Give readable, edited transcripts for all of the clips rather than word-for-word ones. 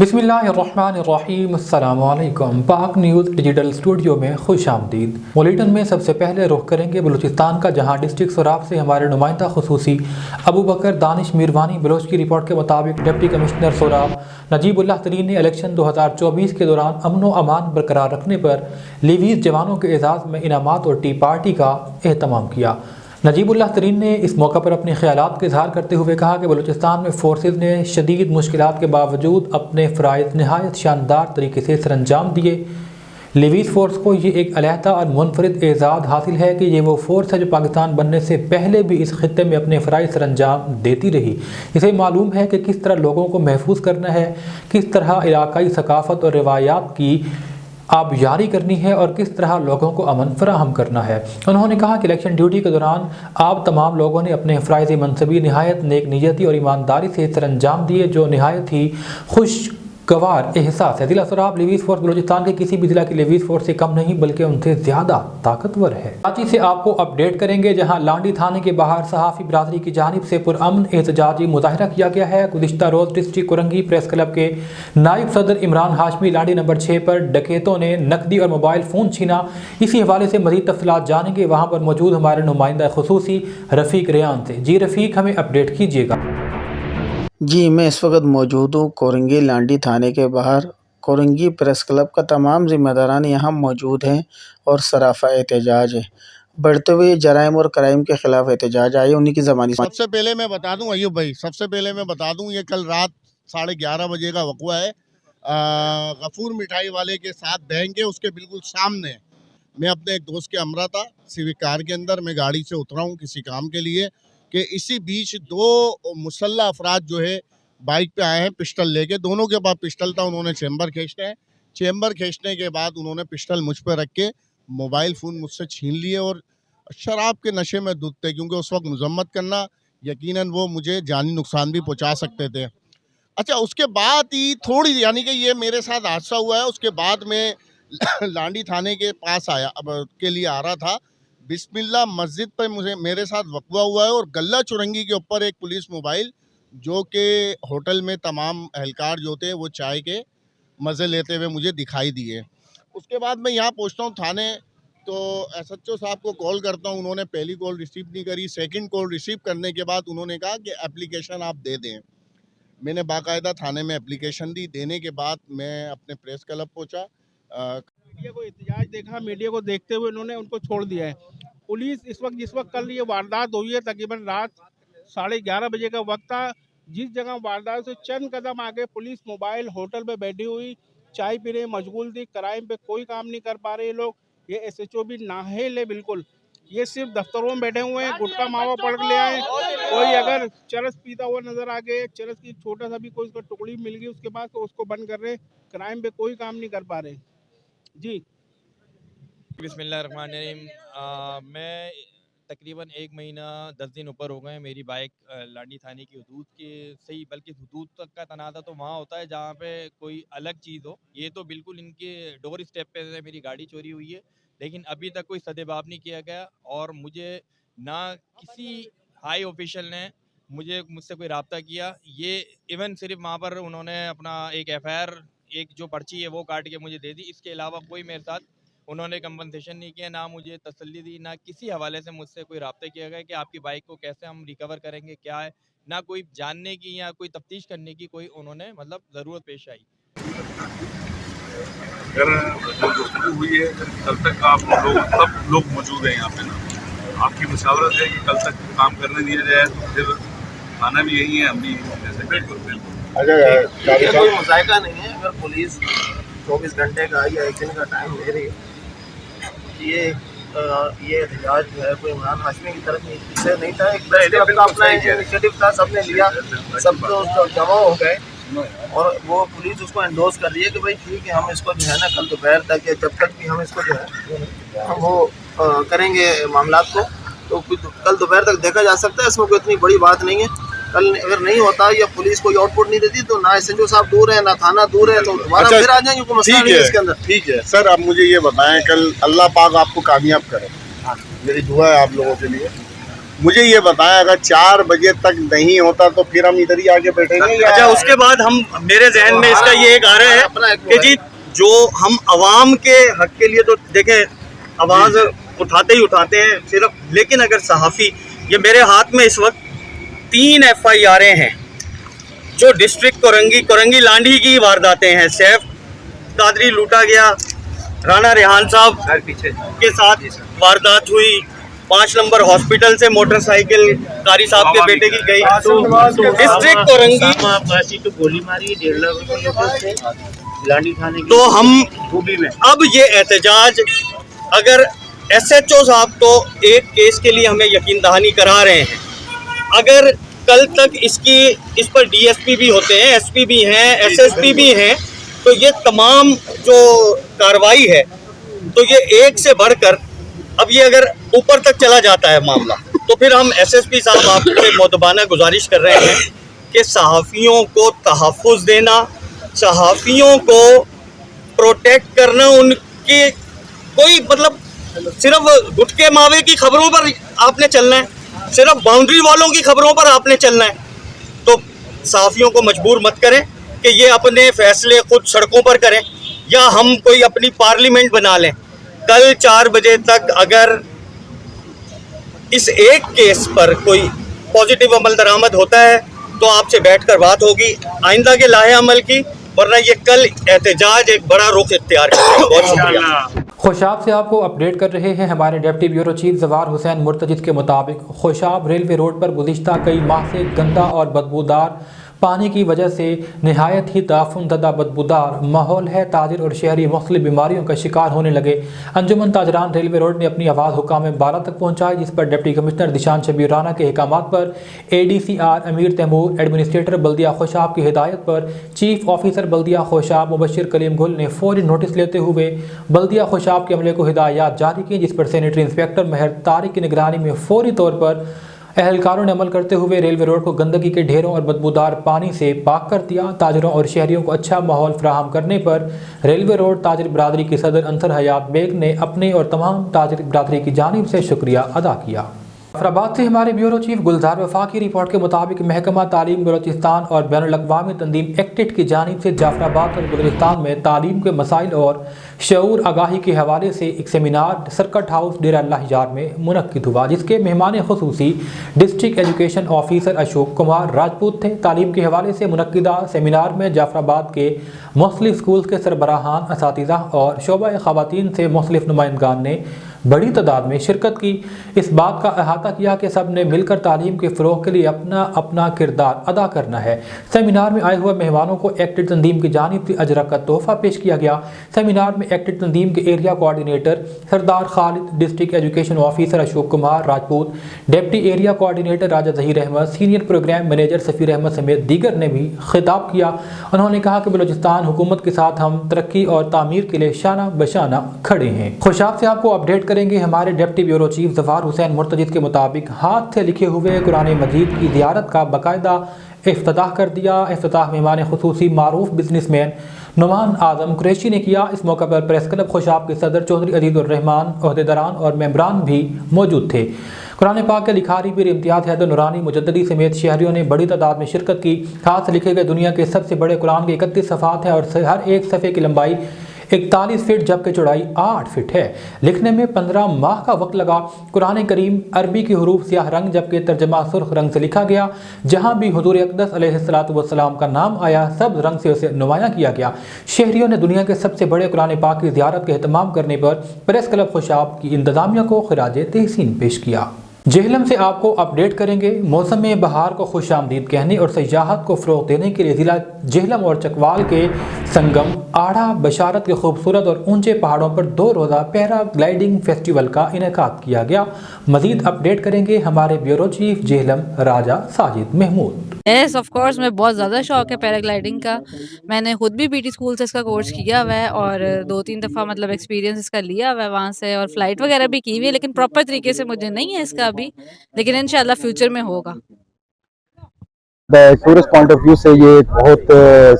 बिस्मिल्लाहिर्रहमानिर्रहीम अस्सलामुअलैकुम। पाक न्यूज़ डिजिटल स्टूडियो में खुश आमदीद। बुलेटिन में सबसे पहले रुख करेंगे बलूचिस्तान का, जहां डिस्ट्रिक्ट सोराब से हमारे नुमाइंदा खुसूसी अबू बकर दानिश मीरवानी बलोच की रिपोर्ट के मुताबिक डिप्टी कमिश्नर सोराब नजीबुल्लाह तरीन ने इलेक्शन 2024 के दौरान अमन व अमान बरकरार रखने पर लीवीज़ जवानों के एजाज़ में इनामात और टी पार्टी का एहतमाम किया। नजीबुल्लाह तरीन ने इस मौका पर अपने ख्यालात का इजहार करते हुए कहा कि बलूचिस्तान में फोर्सेज ने शदीद मुश्किलात के बावजूद अपने फ़राइज़ नहायत शानदार तरीके से सरअंजाम दिए। लीवीज़ फ़ोर्स को ये एक अलहदा और मुनफरिद एजाज़ हासिल है कि ये वो फ़ोर्स है जो पाकिस्तान बनने से पहले भी इस खित्ते में अपने फ़राइज़ सरअंजाम देती रही। इसे मालूम है कि किस तरह लोगों को महफूज करना है, किस तरह इलाकाई सकाफ़त और रिवायात की आबियारी करनी है और किस तरह लोगों को अमन फराहम करना है। उन्होंने कहा कि इलेक्शन ड्यूटी के दौरान आप तमाम लोगों ने अपने फ़राइज़ मनसबी नहायत नेक नीयती और ईमानदारी से सरअंजाम दिए, जो नहायत ही खुशगवार एहसास है। ज़िला सोराब लीवीज़ फ़ोर्स बलूचिस्तान के किसी भी ज़िला की लीवीज़ फ़ोर्स से कम नहीं बल्कि उनसे ज़्यादा ताकतवर है। कराची से आपको अपडेट करेंगे, जहाँ लांडी थाने के बाहर सहाफ़ी बरादरी की जानिब से पुरअमन एहतजाजी मुजाहरा किया गया है। गुज़िश्ता रोज़ डिस्ट्रिक्ट कुरंगी प्रेस क्लब के नायब सदर इमरान हाशमी लांडी नंबर 6 पर डकैतों ने नकदी और मोबाइल फ़ोन छीना। इसी हवाले से मज़ीद तफ़सीलात जानेंगे वहाँ पर मौजूद हमारे नुमाइंदा खुसूसी रफ़ीक रेयान से। जी रफ़ीक, हमें अपडेट कीजिएगा। जी, मैं इस वक्त मौजूद हूँ कोरंगी लांडी थाने के बाहर। कोरंगी प्रेस क्लब का तमाम ज़िम्मेदारान यहाँ मौजूद हैं और सराफा एहतजाज है। बढ़ते हुए जराइम और क्राइम के ख़िलाफ़ एहतजाज आए, उन्हीं की ज़बानी। सबसे पहले मैं बता दूं अयूब भाई, सबसे पहले मैं बता दूं ये कल रात 11:30 बजे का वक़्वा है। गफूर मिठाई वाले के साथ बैंक है, उसके बिल्कुल सामने मैं अपने एक दोस्त के हमरा था सिविक कार के अंदर। मैं गाड़ी से उतरा हूँ किसी काम के लिए कि इसी बीच दो मुसल्ला अफराद जो है बाइक पे आए हैं पिस्टल लेके। दोनों के पास पिस्टल था। उन्होंने चैम्बर खींचते हैं। चैम्बर खींचने के बाद उन्होंने पिस्टल मुझ पर रख के मोबाइल फ़ोन मुझसे छीन लिए और शराब के नशे में धुत थे, क्योंकि उस वक्त मजम्मत करना यकीनन वो मुझे जानी नुकसान भी पहुंचा सकते थे। अच्छा, उसके बाद ही थोड़ी, यानी कि ये मेरे साथ हादसा हुआ है, उसके बाद में लांडी थाने के पास आया अब के लिए आ रहा था। बिस्मिल्लाह मस्जिद पर मेरे साथ वक़्वा हुआ है और गल्ला चुरंगी के ऊपर एक पुलिस मोबाइल, जो कि होटल में तमाम एहलकार जो थे वो चाय के मज़े लेते हुए मुझे दिखाई दिए। उसके बाद मैं यहाँ पहुँचता हूँ थाने, तो SHO साहब को कॉल करता हूँ। उन्होंने पहली कॉल रिसीव नहीं करी। सेकंड कॉल रिसीव करने के बाद उन्होंने कहा कि एप्लीकेशन आप दे दें। मैंने बाकायदा थाने में एप्लीकेशन दी। देने के बाद मैं अपने प्रेस क्लब पहुँचा। मीडिया को एहतजाज देखा, मीडिया को देखते हुए उन्होंने उनको छोड़ दिया है। पुलिस इस वक्त, जिस वक्त कल ये वारदात हुई है, तकरीबन रात 11:30 बजे का वक्त था। जिस जगह वारदात से चंद कदम आगे पुलिस मोबाइल होटल पे बैठी हुई चाय पीने में मशगूल थी। क्राइम पे कोई काम नहीं कर पा रहे लोग। ये SHO भी नाअहल है बिल्कुल। ये सिर्फ दफ्तरों में बैठे हुए हैं, गुटखा मावा पढ़ के ले आए। कोई अगर चरस पीता हुआ नजर आ गए, चरस की छोटा सा भी कोई उसका टुकड़ी मिल गई उसके पास, तो उसको बंद कर रहे। क्राइम पे कोई काम नहीं कर पा रहे जी। बिस्मिल्लाहिर्रहमानिर्रहीम। मैं तकरीबन 1 महीना 10 दिन ऊपर हो गए मेरी बाइक लांडी थाने की हदूद के सही, बल्कि हदूद तक का तनाज़ा तो वहाँ होता है जहाँ पे कोई अलग चीज़ हो। ये तो बिल्कुल इनके डोर स्टेप पे से मेरी गाड़ी चोरी हुई है, लेकिन अभी तक कोई सदेबाब नहीं किया गया और मुझे ना किसी हाई ऑफिशियल ने मुझसे कोई रब्ता किया। ये इवन सिर्फ वहाँ पर उन्होंने अपना एक FIR, एक जो पर्ची है वो काट के मुझे दे दी। इसके अलावा कोई मेरे साथ उन्होंने कंपनसेशन नहीं किया, ना मुझे तसल्ली दी, ना किसी हवाले से मुझसे कोई रब्ता किया गया कि आपकी बाइक को कैसे हम रिकवर करेंगे, क्या है, ना कोई जानने की या कोई तफ्तीश करने की कोई उन्होंने मतलब ज़रूरत पेश आई। अगर जो गुफ्तगू हुई है कल तक आप लोग सब लोग मौजूद हैं यहाँ पे ना, आपकी मुशावरत है कि कल तक काम करने दिया जाए, तो फिर खाना भी यही है, हम भी जैसे। बिल्कुल अगर कोई मुज़ायका नहीं है, अगर पुलिस 24 घंटे का या 1 दिन का टाइम ले रही है, ये एहतजाज जो है कोई इमरान हाशमी की तरफ से नहीं था। एक अपना इनिशिएटिव था, सबने लिया, सब तो जमा हो गए और वो पुलिस उसको एंडोर्स कर रही है कि भाई ठीक है, हम इसको जो है ना कल दोपहर तक या जब तक भी हम इसको जो है हम वो करेंगे मामला को, तो कल दोपहर तक देखा जा सकता है। इसमें कोई इतनी बड़ी बात नहीं है। कल अगर नहीं होता या पुलिस कोई आउटपुट नहीं देती तो ना SHO साहब दूर है, ना थाना दूर है, तो दोबारा फिर आ जाएंगे। कोई मसला नहीं है इसके अंदर। ठीक है सर, अब मुझे ये बताएं, कल अल्लाह पाक आपको कामयाब करे, मेरी दुआ है आप लोगों के लिए मुझे ये बताया अगर 4 बजे तक नहीं होता तो फिर हम इधर ही आके बैठेंगे या अच्छा, उसके बाद हम मेरे जहन में इसका ये एक आ रहा है कि जी जो हम आवाम के हक के लिए तो देखें आवाज़ उठाते ही उठाते हैं सिर्फ, लेकिन अगर सहाफ़ी, ये मेरे हाथ में इस वक्त 3 FIR हैं जो डिस्ट्रिक्ट कोरंगी लांडी की वारदातें हैं। सैफ कादरी लूटा गया, राणा रेहान साहब के साथ वारदात हुई, 5 नंबर हॉस्पिटल से मोटरसाइकिल कारी साहब के बेटे की गई। डिस्ट्रिक्ट कोरंगी तो गोली मारी 1.5 लाख रुपए लांडी थाने तो हम खूबी में अब ये एहतजाज, अगर SHO साहब तो एक केस के लिए हमें यकीन दहानी करा रहे हैं, अगर कल तक इस पर DSP भी होते हैं, SP भी हैं, SSP भी हैं, तो ये तमाम जो कार्रवाई है तो ये एक से बढ़कर, अब ये अगर ऊपर तक चला जाता है मामला, तो फिर हम SSP साहब आपसे मोतबाना गुजारिश कर रहे हैं कि सहाफ़ियों को तहफ़्फ़ुज़ देना, सहाफ़ियों को प्रोटेक्ट करना, उनकी कोई मतलब सिर्फ गुटके मावे की खबरों पर आपने चलना है, सिर्फ बाउंड्री वालों की खबरों पर आपने चलना है, तो सहाफ़ियों को मजबूर मत करें कि ये अपने फैसले खुद सड़कों पर करें या हम कोई अपनी पार्लियामेंट बना लें। कल 4 बजे तक अगर इस एक केस पर कोई पॉजिटिव अमल दरामद होता है तो आपसे बैठकर बात होगी आइंदा के लाहे अमल की, वरना ये कल एहतजाज एक बड़ा रुख इख्तियार करेगा। बहुत शुक्रिया। खुशाब से आपको अपडेट कर रहे हैं हमारे डिप्टी ब्यूरो चीफ जवार हुसैन मुर्तजिद के मुताबिक खुशाब रेलवे रोड पर गुज़िश्ता कई माह से गंदा और बदबूदार पानी की वजह से नहायत ही ताफुनददा बदबूदार माहौल है। ताजिर और शहरी मुख्तलिफ बीमारियों का शिकार होने लगे। अंजुमन ताजरान रेलवे रोड ने अपनी आवाज़ हुकाम बाला तक पहुँचाई, जिस पर डिप्टी कमिश्नर दिशान शबीर राना के अहकामात पर ADCR अमीर तैमूर, एडमिनिस्ट्रेटर बल्दिया खुशाब की हिदायत पर चीफ ऑफिसर बल्दिया खुशाब मुबशिर कलीम गुल ने फौरी नोटिस लेते हुए बल्दिया खुशाब के अमले को हिदायत जारी की, जिस पर सैनिटरी इंस्पेक्टर महर तारिक की निगरानी में फौरी तौर पर एहलकारों ने अमल करते हुए रेलवे रोड को गंदगी के ढेरों और बदबूदार पानी से पाक कर दिया। ताजरों और शहरियों को अच्छा माहौल फराहम करने पर रेलवे रोड ताजर बरादरी की सदर अंसर हयात बेग ने अपने और तमाम ताजर बरादरी की जानिब से शुक्रिया अदा किया। जाफराबाद से हमारे ब्यूरो चीफ गुलजार वफा की रिपोर्ट के मुताबिक महकमा तालीम बलोचिस्तान और बैनुल अक़वामी तंजीम एक्टेड की जानिब से जाफराबाद और बलोचिस्तान में तालीम के मसाइल और शऊर आगाही के हवाले से एक seminar circuit house Dera Allah Yar में मुनक्किद हुआ, जिसके मेहमान खुसूसी district education officer Ashok Kumar Rajput थे। तालीम के हवाले से मुनक्किदा सेमिनार में जाफराबाद के मुख्तलिफ स्कूल के सरबराहान, असातिज़ा और शोबा ख़वातीन से मुख्तलिफ नुमाइंदगान ने बड़ी तादाद में शिरकत की। इस बात का अहाता किया कि सब ने मिलकर तालीम के फ़रोग़ के लिए अपना अपना किरदार अदा करना है। सेमिनार में आए हुए मेहमानों को एक्टेड तंजीम की जानिब से अजरा का तोहफ़ा पेश किया गया। सेमिनार में एक्टेड तंजीम के area coordinator Sardar Khalid, district education officer Ashok Kumar Rajput, deputy area coordinator Raja Zaheer Ahmed, senior programme manager Safeer Ahmed समेत दीगर ने भी खिताब किया। उन्होंने कहा कि बलूचिस्तान हुकूमत के साथ हम तरक्की और तामीर के लिए शाना बशाना खड़े हैं। खुशाब से आपको अपडेट करेंगे हमारे deputy bureau chief Zafar Hussain मुर्तजिद के मुताबिक हाथ से लिखे हुए कुरान मजीद की ज़ियारत का बाकायदा इफ्तिताह कर दिया। इफ्तिताह मेहमान खुसूसी मारूफ बिजनेसमैन नुमान आज़म कुरैशी ने किया। इस मौके पर प्रेस क्लब खुशाब के सदर चौधरी अजीज़ुर रहमान, ओहदेदारान और मेंबरान भी मौजूद थे। कुरान पाक के लिखारी पीर इम्तियाज़ हैदर नूरानी मुजद्ददी समेत शहरियों ने बड़ी तादाद में शिरकत की। हाथ से लिखे गए दुनिया के सबसे बड़े कुरान के 31 सफ़ात हैं और हर एक सफ़े की लंबाई 41 फीट जबकि चौड़ाई 8 फीट है। लिखने में 15 माह का वक्त लगा। कुरान करीम अरबी के हरूफ स्याह रंग जबकि तर्जमा सुर्ख रंग से लिखा गया। जहाँ भी हुजूर अक़दस अलैहिस्सलातु वस्सलाम का नाम आया सब्ज़ रंग से उसे नुमायां किया गया। शहरियों ने दुनिया के सबसे बड़े कुरान पाक की ज़ियारत के एहतमाम करने पर प्रेस क्लब खुशाब की इंतज़ामिया को खिराज तहसीन पेश किया। जेहलम से आपको अपडेट करेंगे। मौसम में बहार को खुश आमदीद कहने और सयाहत को फ़रोग़ देने के लिए ज़िला जेहलम और चकवाल के संगम आड़ा बशारत के खूबसूरत और ऊंचे पहाड़ों पर 2 रोज़ा पैराग्लाइडिंग फेस्टिवल का इनेकाद किया गया। मज़ीद अपडेट करेंगे हमारे bureau chief Jhelum Raja Sajid Mahmood. Yes of course, मैं बहुत ज़्यादा शौक है पैराग्लाइडिंग का। मैंने खुद भी पीटी स्कूल से इसका कोर्स किया हुआ है और 2-3 दफ़ा मतलब एक्सपीरियंस इसका लिया हुआ है वहाँ से, और फ्लाइट वगैरह भी की हुई है, लेकिन प्रॉपर तरीके से मुझे नहीं है इसका अभी, लेकिन इंशाल्लाह फ्यूचर में होगा। टूरिस्ट पॉइंट ऑफ व्यू से ये बहुत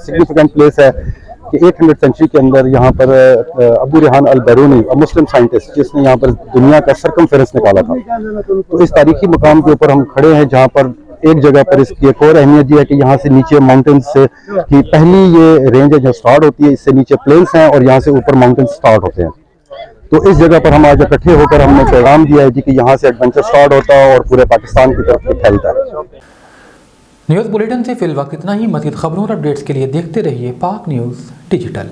सिग्निफिकेंट प्लेस है कि 800 सेंचुरी के अंदर यहाँ पर अबू रेहान अल बैरूनी, मुस्लिम साइंटिस्ट जिसने यहाँ पर दुनिया का सर्कमफेरेंस निकाला था, तो इस तारीखी मकाम के ऊपर हम खड़े हैं जहाँ पर एक जगह पर इसकी एक और अहमियत ये है कि यहाँ से नीचे माउंटेन्स से की पहली ये रेंज है जो स्टार्ट होती है, इससे नीचे प्लेन्स हैं और यहाँ से ऊपर माउंटेन्स स्टार्ट होते हैं। तो इस जगह पर हम आज इकट्ठे होकर हमने पैगाम दिया है जी कि यहाँ से एडवेंचर स्टार्ट होता है और पूरे पाकिस्तान की तरफ फैलता है। न्यूज़ बुलेटिन से फिल वक्त इतना ही। मज़ीद खबरों और अपडेट्स के लिए देखते रहिए पाक न्यूज़ डिजिटल।